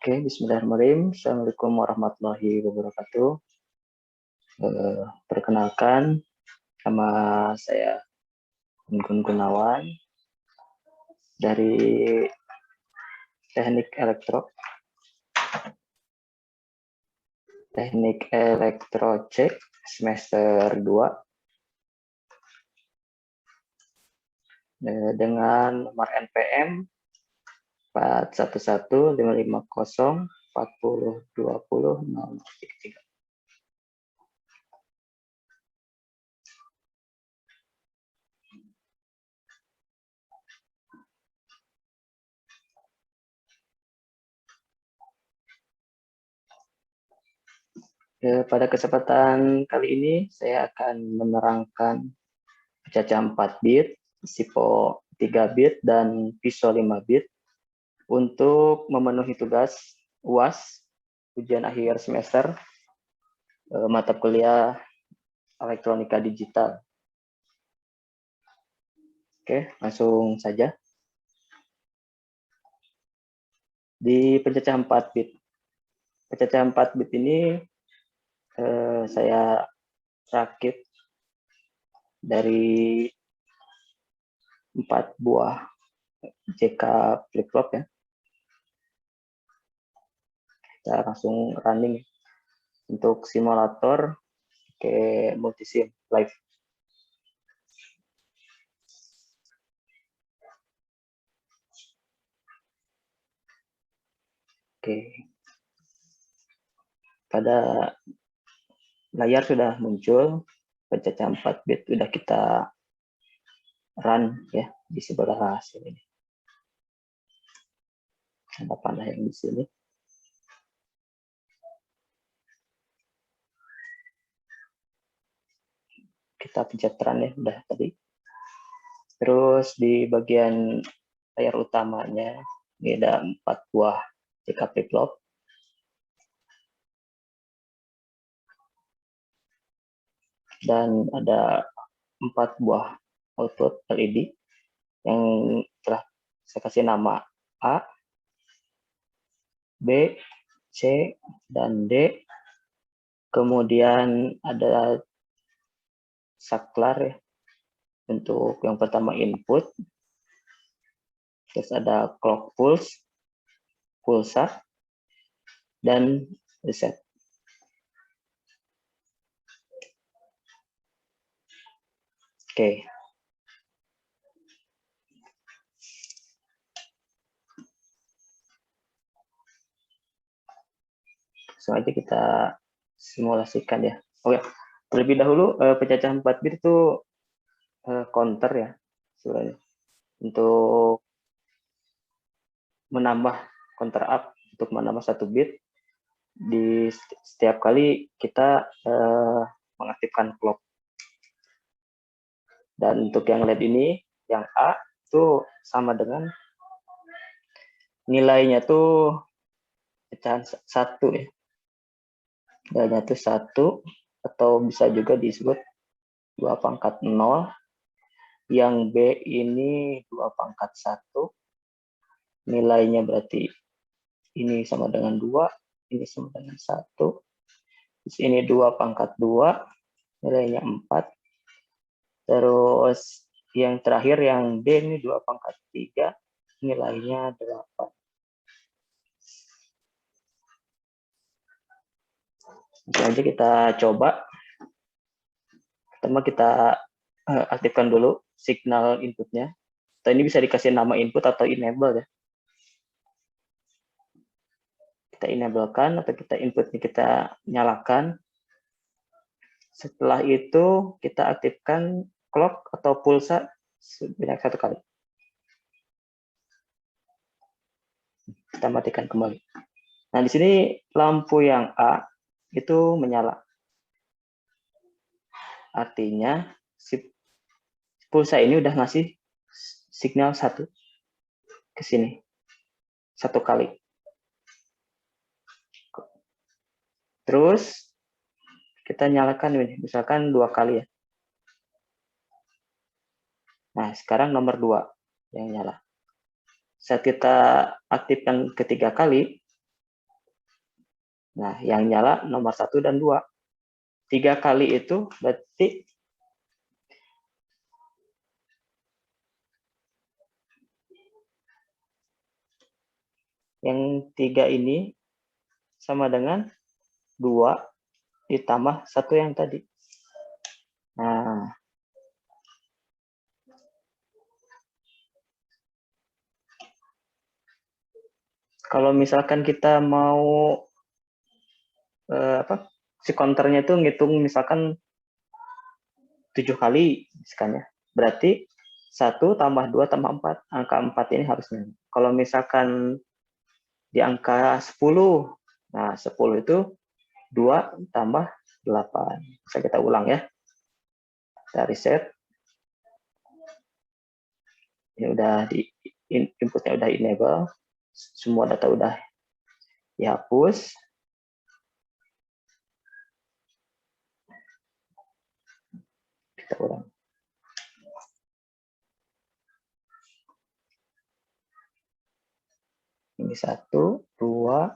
Oke, bismillahirrahmanirrahim. Assalamualaikum warahmatullahi wabarakatuh. Perkenalkan, nama saya Gun Gunawan dari Teknik Elektro C semester 2 dengan nomor NPM 41155040200033. Pada kesempatan kali ini saya akan menerangkan pecah 4 bit, SIPO 3 bit, dan PISO 5 bit untuk memenuhi tugas UAS, ujian akhir semester, mata kuliah elektronika digital. Oke, langsung saja. Di pencacahan 4 bit. Pencacahan 4 bit ini saya rakit dari 4 buah JK flip-flop ya. Kita langsung running untuk simulator ke multisim live. Oke. Pada layar sudah muncul pencacahan 4 bit, sudah kita run ya di sebelah sini. Ada panah yang di sini. Kita pencet run ya, udah tadi. Terus di bagian layar utamanya ini ada 4 buah JK flip-flop. Dan ada 4 buah output LED yang telah saya kasih nama A, B, C, dan D. Kemudian ada saklar ya, untuk yang pertama input. Terus ada clock pulse, pulsa, dan reset. Oke. Langsung aja kita simulasikan ya. Oke, terlebih dahulu pencacahan 4 bit itu counter ya, sebenarnya. Untuk menambah counter up, untuk menambah 1 bit, di setiap kali kita mengaktifkan clock. Dan untuk yang LED ini, yang A itu sama dengan nilainya tuh pecahan 1 ya. Nilainya tuh 1, atau bisa juga disebut 2 pangkat 0. Yang B ini 2 pangkat 1. Nilainya berarti ini sama dengan 2, ini sama dengan 1. Terus ini 2 pangkat 2, nilainya 4. Terus yang terakhir yang D ini 2 pangkat 3, nilainya 8. Langsung aja kita coba. Pertama kita aktifkan dulu signal inputnya. Atau ini bisa dikasih nama input atau enable ya. Kita enablekan atau kita inputnya kita nyalakan. Setelah itu kita aktifkan clock atau pulsa sebanyak 1 kali. Kita matikan kembali. Nah, di sini lampu yang A itu menyala. Artinya si pulsa ini udah ngasih signal 1 ke sini. 1 kali. Terus kita nyalakan ini, misalkan 2 kali ya. Nah, sekarang nomor 2 yang nyala. Saat kita aktifkan ketiga kali, Nah, yang nyala nomor 1 dan 2. 3 kali itu berarti yang 3 ini sama dengan 2 ditambah 1 yang tadi. Nah, kalau misalkan kita mau si counternya itu ngitung misalkan 7 kali misalkan ya. Berarti 1 tambah 2 tambah 4. Angka 4 ini harusnya. Kalau misalkan di angka 10, nah 10 itu 2 tambah 8. Bisa kita ulang ya. Kita reset. Ini udah inputnya udah enable. Semua data udah dihapus. Kita ulang. Ini 1, 2,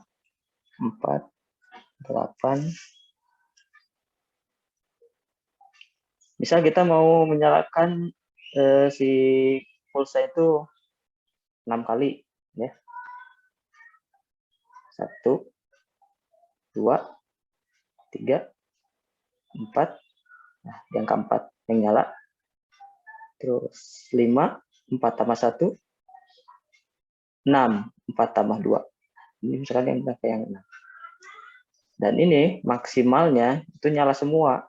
4, 8. Misal kita mau menyalakan si pulsa itu 6 kali ya. 1, 2, 3, 4. Nah, yang keempat yang nyala. Terus 5, 4 tambah 1, 6, 4 tambah 2. Ini misalkan yang berapa yang 6. Dan ini maksimalnya itu nyala semua.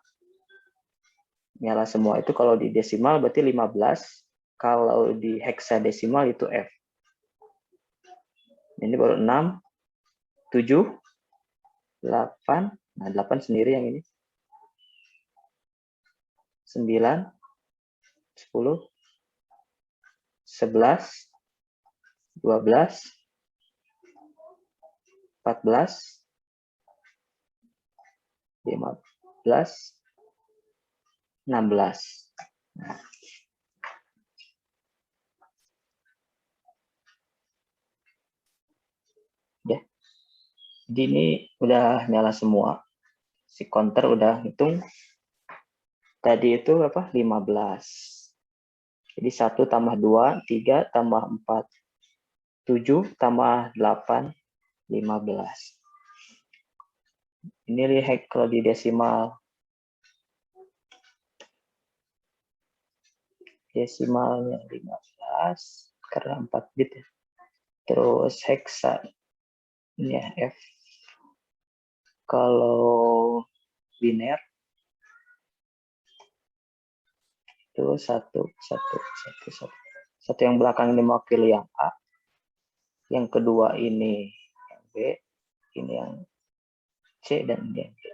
Nyala semua itu kalau di desimal berarti 15. Kalau di heksadesimal itu F. Ini baru 6, 7, 8. Nah, 8 sendiri yang ini. 9, 10, 11, 12, 14, 15, 16. Nah, ya. Jadi ini udah nyala semua. Si counter udah hitung. Tadi itu apa? 15. Jadi 1 tambah 2, 3 tambah 4, 7 tambah 8, 15. Ini lihat kalau di desimal. Desimalnya 15 karena 4 bit ya. Terus heksa ini ya F. Kalau biner itu 1, 1, 1, 1. Satu yang belakang ini mewakili yang A. Yang kedua ini yang B. Ini yang C dan ini yang D.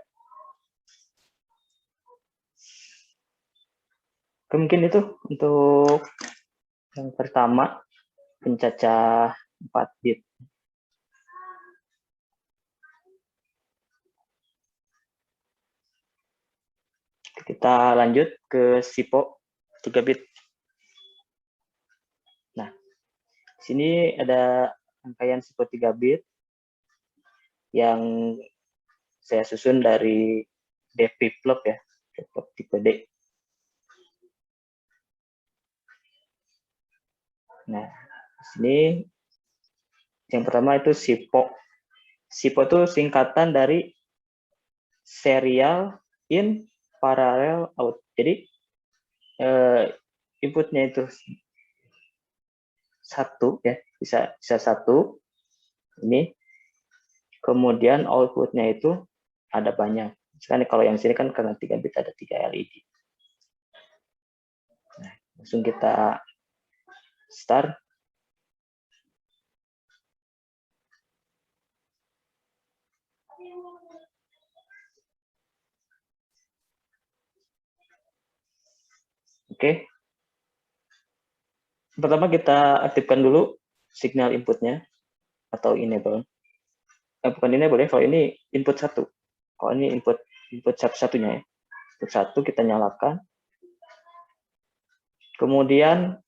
Mungkin itu untuk yang pertama, pencacah 4 bit. Kita lanjut ke SIPO 3 bit. Nah, sini ada rangkaian SIPO 3 bit yang saya susun dari DFlip-flop ya, flip-flop tipe D. Nah, sini yang pertama itu SIPO. SIPO itu singkatan dari serial in parallel out. Jadi inputnya itu satu ya, bisa satu ini. Kemudian outputnya itu ada banyak. Misalkan kalau yang sini kan karena 3 bit ada 3 LED. Nah, langsung kita start. Oke. Pertama kita aktifkan dulu signal inputnya atau enable. Bukan enable ya, kalau ini input 1. Kalau ini input satu-satunya ya. Input 1 kita nyalakan. Kemudian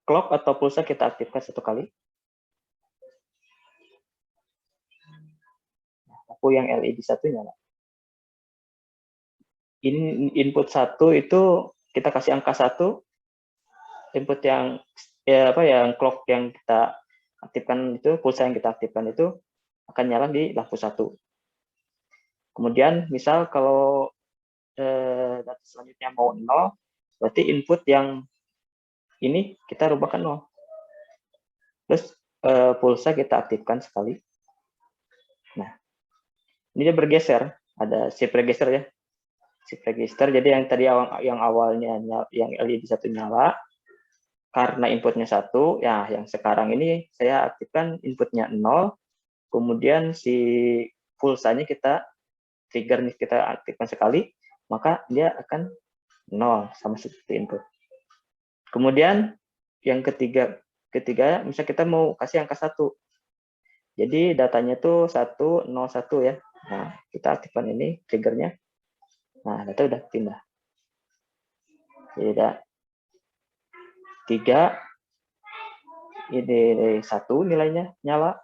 clock atau pulsa kita aktifkan 1 kali. lampu yang LED 1 nyala. Input 1 itu kita kasih angka 1, input yang yang clock yang kita aktifkan itu, pulsa yang kita aktifkan itu akan nyala di lampu 1. Kemudian misal kalau data selanjutnya mau 0, berarti input yang ini kita rubah ke 0. Terus pulsa kita aktifkan sekali. Nah, ini dia bergeser, ada shift register ya. Shift register, jadi yang tadi yang awalnya yang LED 1 nyala, karena inputnya 1, ya yang sekarang ini saya aktifkan inputnya 0, kemudian si pulsanya kita trigger nih, kita aktifkan sekali, maka dia akan 0 sama seperti input. Kemudian yang ketiga misal kita mau kasih angka 1. Jadi datanya tuh 101 ya. Nah, kita aktifkan ini triggernya. Nah, data udah pindah. Jadi ada 3, ini 1 nilainya nyala,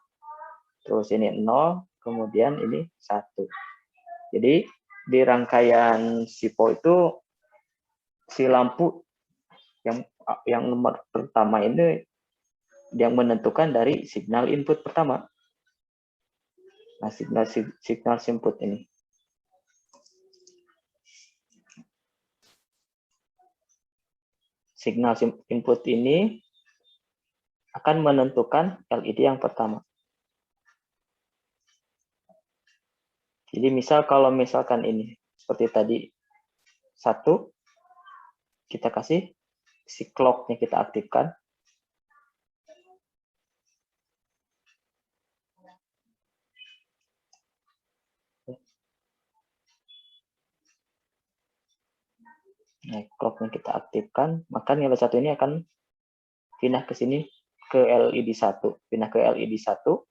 terus ini 0, kemudian ini 1. Jadi di rangkaian SIPO itu si lampu yang nomor pertama ini yang menentukan dari signal input pertama. Nah, signal input ini. Signal input ini akan menentukan LED yang pertama. Jadi misal kalau misalkan ini seperti tadi 1, kita kasih si clock-nya kita aktifkan. Nah, clock-nya kita aktifkan, maka nilai 1 ini akan pindah ke sini ke LED 1, pindah ke LED 1.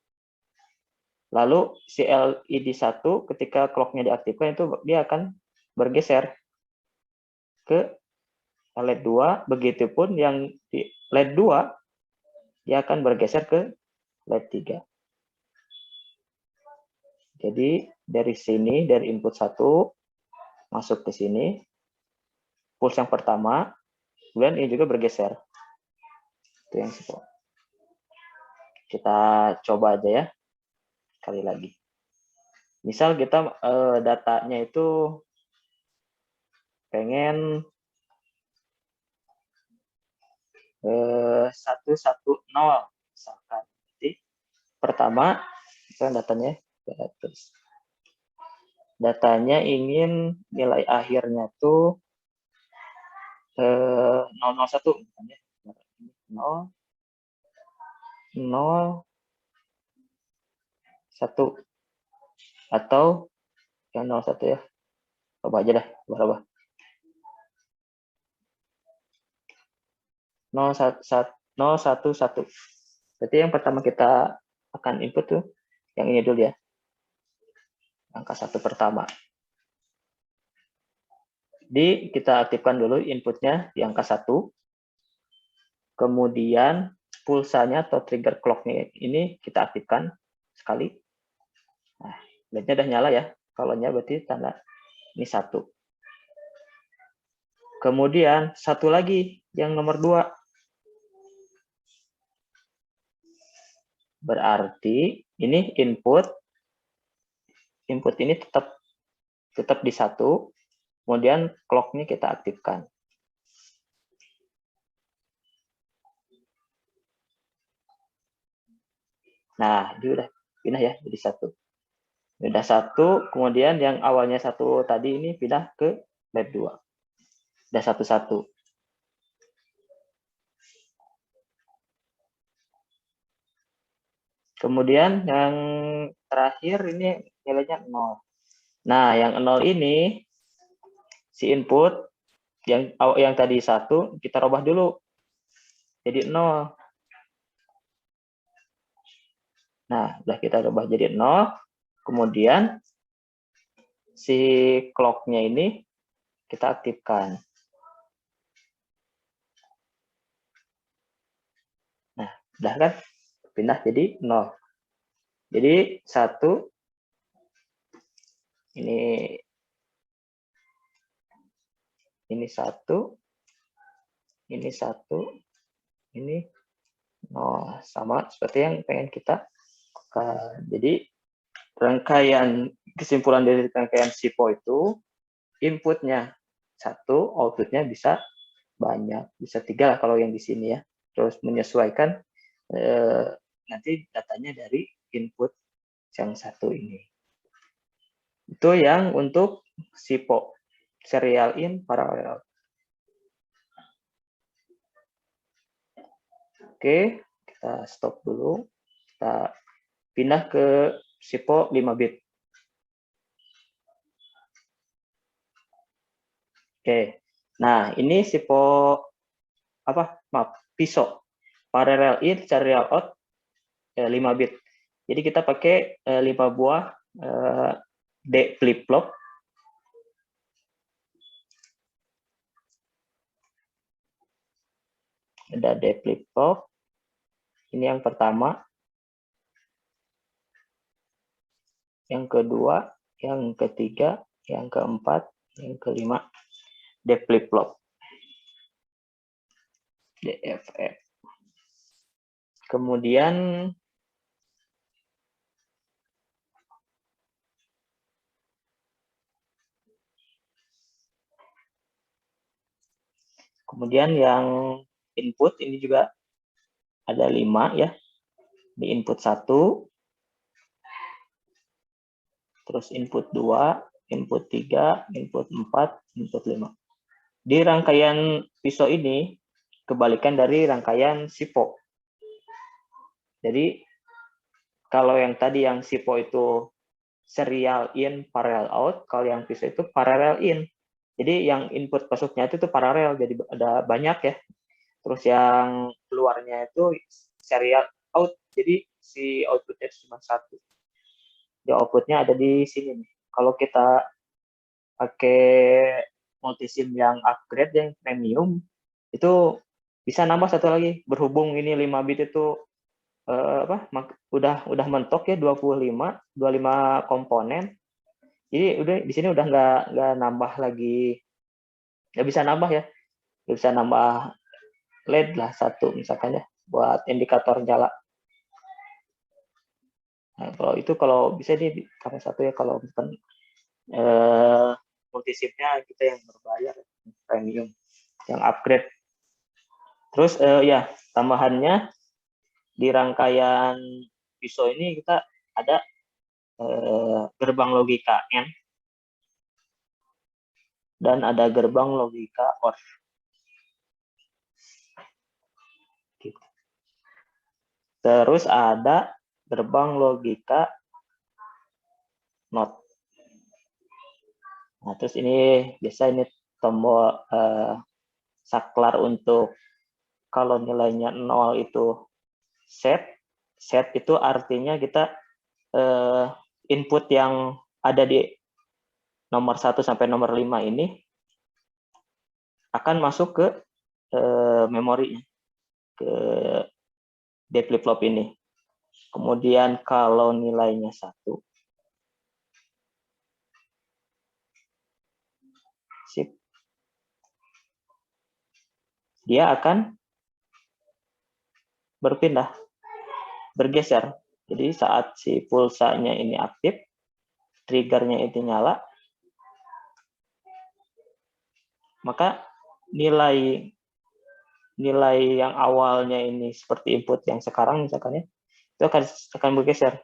Lalu si LED 1 ketika clock-nya diaktifkan itu dia akan bergeser ke LED 2, begitupun yang di LED 2 dia akan bergeser ke LED 3. Jadi dari sini, dari input 1 masuk ke sini, puls yang pertama, kemudian ini juga bergeser. Itu yang simple. Kita coba aja ya, sekali lagi. Misal kita datanya itu pengen 110 misalkan. Jadi pertama kita datanya terus. Datanya ingin nilai akhirnya tuh 001 misalnya. 0 0 1 atau yang 01 ya. Coba aja dah, berapa? 011. Berarti yang pertama kita akan input tuh yang ini dulu ya. Angka 1 pertama. Jadi kita aktifkan dulu inputnya di angka 1. Kemudian pulsanya atau trigger clock-nya ini kita aktifkan sekali. Nah, LED-nya udah nyala ya. Kalau nyala berarti tanda ini 1. Kemudian satu lagi yang nomor 2. Berarti ini input ini tetap di 1, kemudian clock-nya kita aktifkan. Nah, ini udah pindah ya jadi 1. Udah 1, kemudian yang awalnya 1 tadi ini pindah ke LED 2. Udah 1. Kemudian yang terakhir ini nilainya 0. Nah, yang 0 ini si input yang tadi 1 kita rubah dulu jadi 0. Nah, udah kita rubah jadi 0. Kemudian si clock-nya ini kita aktifkan. Nah, udah kan pindah jadi 0. Jadi 1 ini 1, ini 1, ini 0, sama seperti yang pengen kita. Jadi kesimpulan dari rangkaian SIPO itu inputnya 1, outputnya bisa banyak, bisa 3 lah kalau yang di sini ya. Terus menyesuaikan nanti datanya dari input yang 1 ini. Itu yang untuk SIPO, serial in, parallel out. Oke, kita stop dulu. Kita pindah ke SIPO 5 bit. Oke. Nah, ini SIPO PISO. Parallel in, serial out 5 bit. Jadi kita pakai 5 buah D flip-flop. Ada D flip-flop. Ini yang pertama. Yang kedua, yang ketiga, yang keempat, yang kelima. D flip-flop. DFF. Kemudian yang input ini juga ada 5 ya. Di input 1, terus input 2, input 3, input 4, input 5. Di rangkaian PISO ini kebalikan dari rangkaian SIPO. Jadi kalau yang tadi yang SIPO itu serial in, parallel out, kalau yang PISO itu parallel in. Jadi yang input masuknya itu paralel, jadi ada banyak ya. Terus yang keluarnya itu serial out, jadi si outputnya cuma 1. Di outputnya ada di sini nih. Kalau kita pakai multisim yang upgrade, yang premium, itu bisa nambah 1 lagi. Berhubung ini 5 bit itu udah mentok ya 25 komponen. Jadi di sini udah nggak nambah lagi, nggak bisa nambah ya, nggak bisa nambah LED lah 1 misalkan ya buat indikator nyala. Nah, kalau bisa tambah 1 ya kalau misalkan multisimnya kita yang berbayar, premium, yang upgrade. Terus ya tambahannya di rangkaian PISO ini kita ada gerbang logika AND dan ada gerbang logika OR. Gitu. Terus ada gerbang logika NOT. Nah, terus ini biasa ini tombol saklar untuk kalau nilainya 0 itu set. Set itu artinya kita input yang ada di nomor 1 sampai nomor 5 ini akan masuk ke memori, ke D flip-flop ini. Kemudian kalau nilainya 1, sip, dia akan berpindah, bergeser. Jadi saat si pulsanya ini aktif, triggernya itu nyala, maka nilai yang awalnya ini seperti input yang sekarang misalkan ya, itu akan bergeser.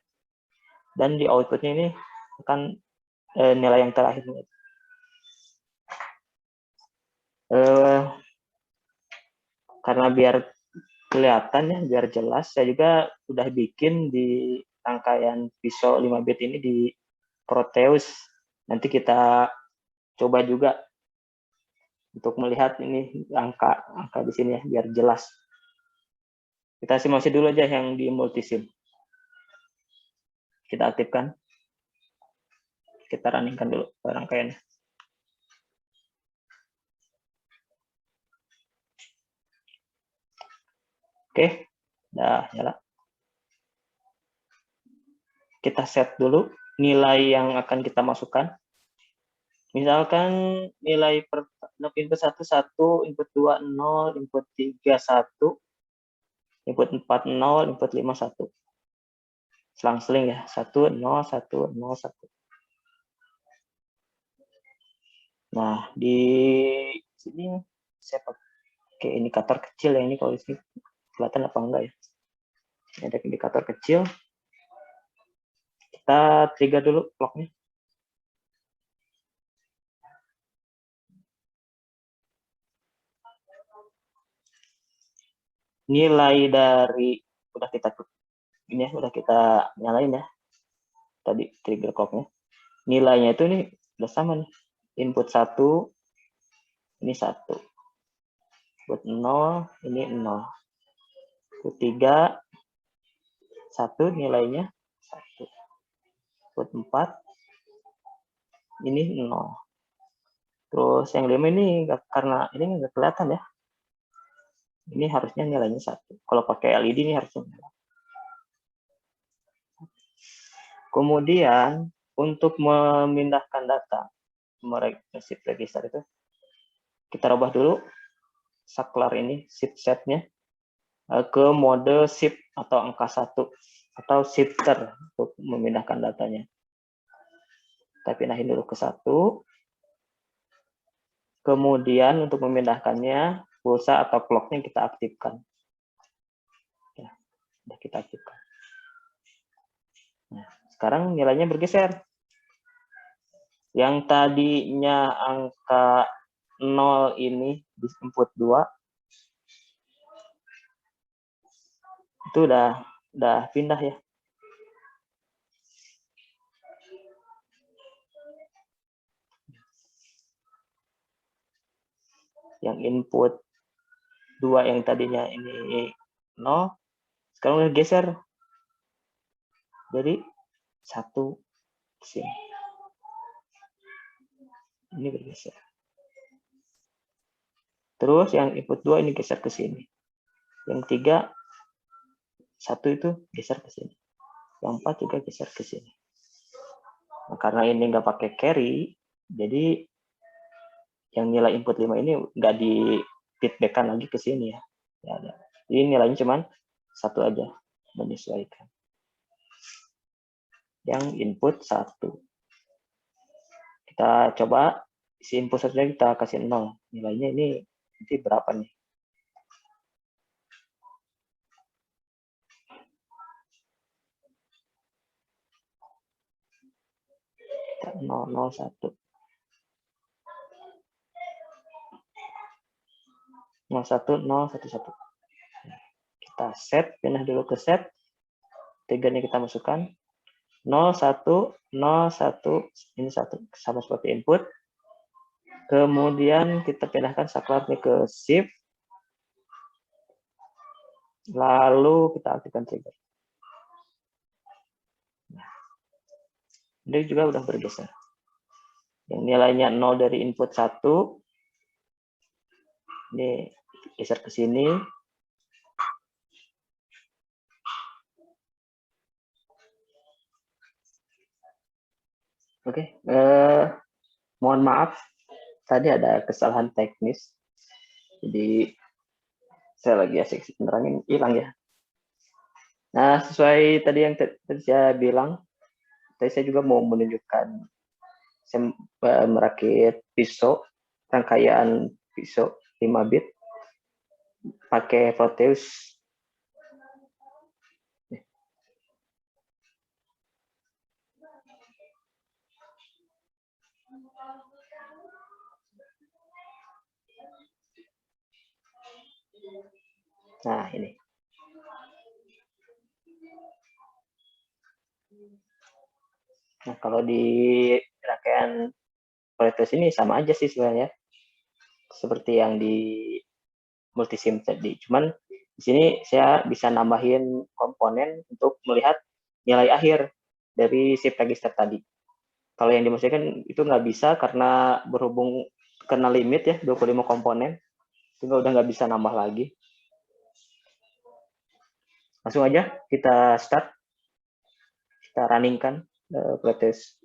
Dan di outputnya ini akan nilai yang terakhir. Karena biar kelihatan ya, biar jelas, saya juga udah bikin di rangkaian PISO 5 bit ini di Proteus. Nanti kita coba juga untuk melihat ini angka di sini ya, biar jelas. Kita simulasi dulu aja yang di multisim. Kita aktifkan. Kita runningkan dulu rangkaiannya. Oke, udah nyala. Kita set dulu nilai yang akan kita masukkan. Misalkan nilai input 1 1, input 2 0, input 3 1, input 4 0, input 5 1. Selang-seling ya, 1 0 1 0 1. Nah, di sini saya pakai indikator kecil ya, ini kalau di sini kelihatan apa enggak ya. Ada indikator kecil. Kita trigger dulu clock-nya. Nilai dari udah kita ini ya, udah kita nyalain ya. Tadi trigger clock-nya. Nilainya itu nih udah sama nih. Input 1 ini 1. Input 0 ini 0. Input 3 1 nilainya 1. Input 4 ini 0. Terus yang 5 ini karena ini nggak kelihatan ya. Ini harusnya nilainya 1. Kalau pakai LED ini harusnya. Kemudian untuk memindahkan data shift register itu kita rubah dulu saklar ini shift setnya ke mode shift atau angka 1 atau shifter untuk memindahkan datanya. Kita pindahin dulu ke 1. Kemudian untuk memindahkannya pulsa atau clock-nya kita aktifkan. Ya, sudah kita aktifkan. Nah, sekarang nilainya bergeser. Yang tadinya angka 0 ini di input 2 itu udah pindah ya. Yang input 2 yang tadinya ini 0 sekarang udah geser. Jadi 1 sini. Ini bergeser. Terus yang input 2 ini geser ke sini. Yang 3 1 itu geser ke sini. Yang 4 juga geser ke sini. Nah, karena ini nggak pakai carry, jadi yang nilai input 5 ini nggak di feedback-kan lagi ke sini ya. Jadi nilainya cuma 1 aja, menyesuaikan. Yang input 1. Kita coba isi input 1 kita kasih 0. Nilainya ini nanti berapa nih? Kita 001. 01011. Kita set, pindah dulu ke set. Triggernya kita masukkan 01 01 ini 1 sama seperti input. Kemudian kita pindahkan saklarnya ke shift. Lalu kita aktifkan trigger. Nah, ini juga udah bergeser. Yang nilainya 0 dari input 1 ini geser ke sini. Oke, mohon maaf tadi ada kesalahan teknis. Jadi saya lagi asik nerangin hilang ya. Nah, sesuai tadi yang tadi saya bilang, tadi saya juga mau menunjukkan saya merakit pisau, rangkaian pisau 5 bit pakai Proteus. Nah, ini. Nah, kalau di rangkaian Proteus ini sama aja sih sebenarnya. Seperti yang di multisim tadi. Cuman di sini saya bisa nambahin komponen untuk melihat nilai akhir dari shift register tadi. Kalau yang dimaksudkan itu nggak bisa karena berhubung kena limit ya 25 komponen, sehingga udah nggak bisa nambah lagi. Langsung aja kita start, kita runningkan Proteus.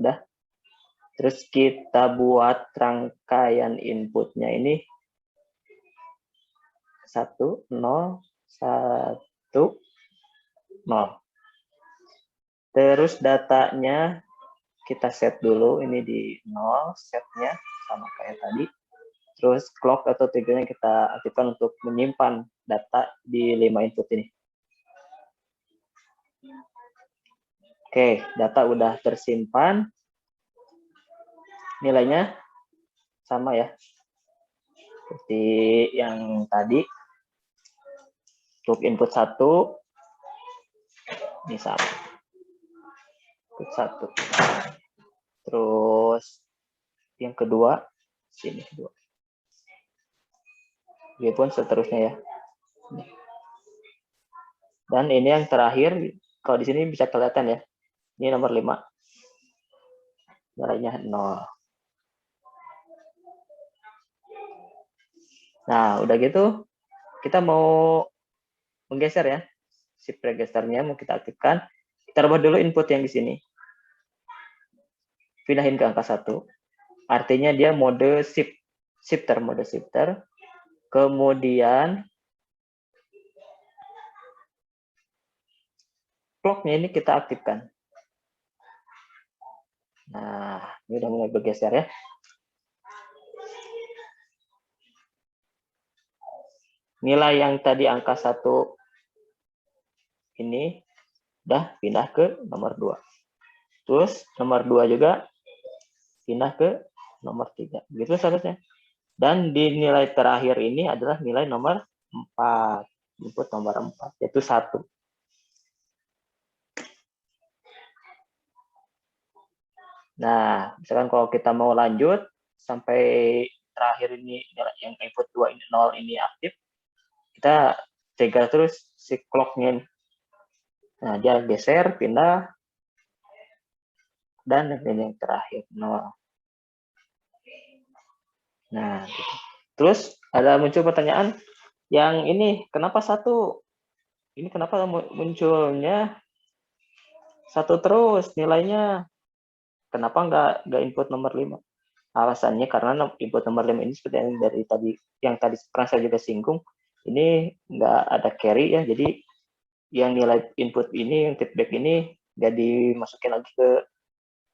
Udah. Terus kita buat rangkaian inputnya ini 1, 0, 1, 0. Terus datanya kita set dulu, ini di 0 setnya sama kayak tadi. Terus clock atau triggernya kita aktifkan untuk menyimpan data di 5 input ini. Oke, data udah tersimpan. Nilainya sama ya. Seperti yang tadi. Untuk input 1, ini sama. Input 1. Terus yang kedua, sini kedua. Ini pun seterusnya ya. Dan ini yang terakhir, kalau di sini bisa kelihatan ya. Ini nomor 5. Nilainya 0. Nah, udah gitu, kita mau menggeser ya. Shift registernya mau kita aktifkan. Kita rubah dulu input yang di sini. Pindahin ke angka 1. Artinya dia mode shifter. Kemudian clock-nya ini kita aktifkan. Nah, ini udah mulai bergeser ya. Nilai yang tadi angka 1 ini udah pindah ke nomor 2. Terus nomor 2 juga pindah ke nomor 3. Begitu seharusnya. Dan di nilai terakhir ini adalah nilai nomor 4. Input nomor 4, yaitu 1. Nah, misalkan kalau kita mau lanjut sampai terakhir ini yang input 2 ini 0 ini aktif, kita trigger terus si clock-nya. Nah, dia geser, pindah, dan ini yang terakhir 0. Nah, gitu. Terus ada muncul pertanyaan yang ini kenapa 1? Ini kenapa munculnya 1 terus nilainya? Kenapa nggak input nomor 5? Alasannya karena input nomor 5 ini seperti yang tadi pernah saya juga singgung, ini nggak ada carry ya, jadi yang nilai input ini, yang feedback ini nggak dimasukin lagi ke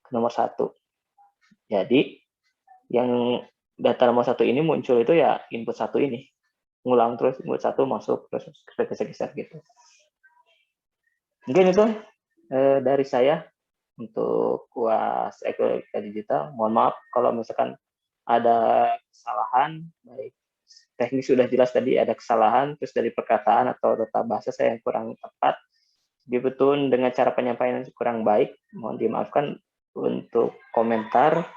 nomor 1. Jadi yang data nomor 1 ini muncul itu ya input 1 ini. Ngulang terus, input 1 masuk, terus geser-geser gitu. Mungkin itu dari saya untuk UAS Ekonomika Digital. Mohon maaf kalau misalkan ada kesalahan, baik teknis sudah jelas tadi ada kesalahan, terus dari perkataan atau tata bahasa saya yang kurang tepat, dibetulkan dengan cara penyampaian yang kurang baik, mohon dimaafkan. Untuk komentar,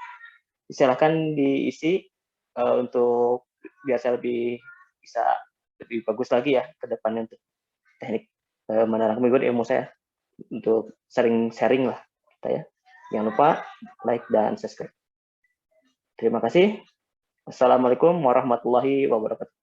silakan diisi untuk biar saya bisa lebih bagus lagi ya ke depannya untuk teknik menerangkan ilmu saya, untuk sering sharing lah kita ya. Jangan lupa like dan subscribe. Terima kasih. Assalamualaikum warahmatullahi wabarakatuh.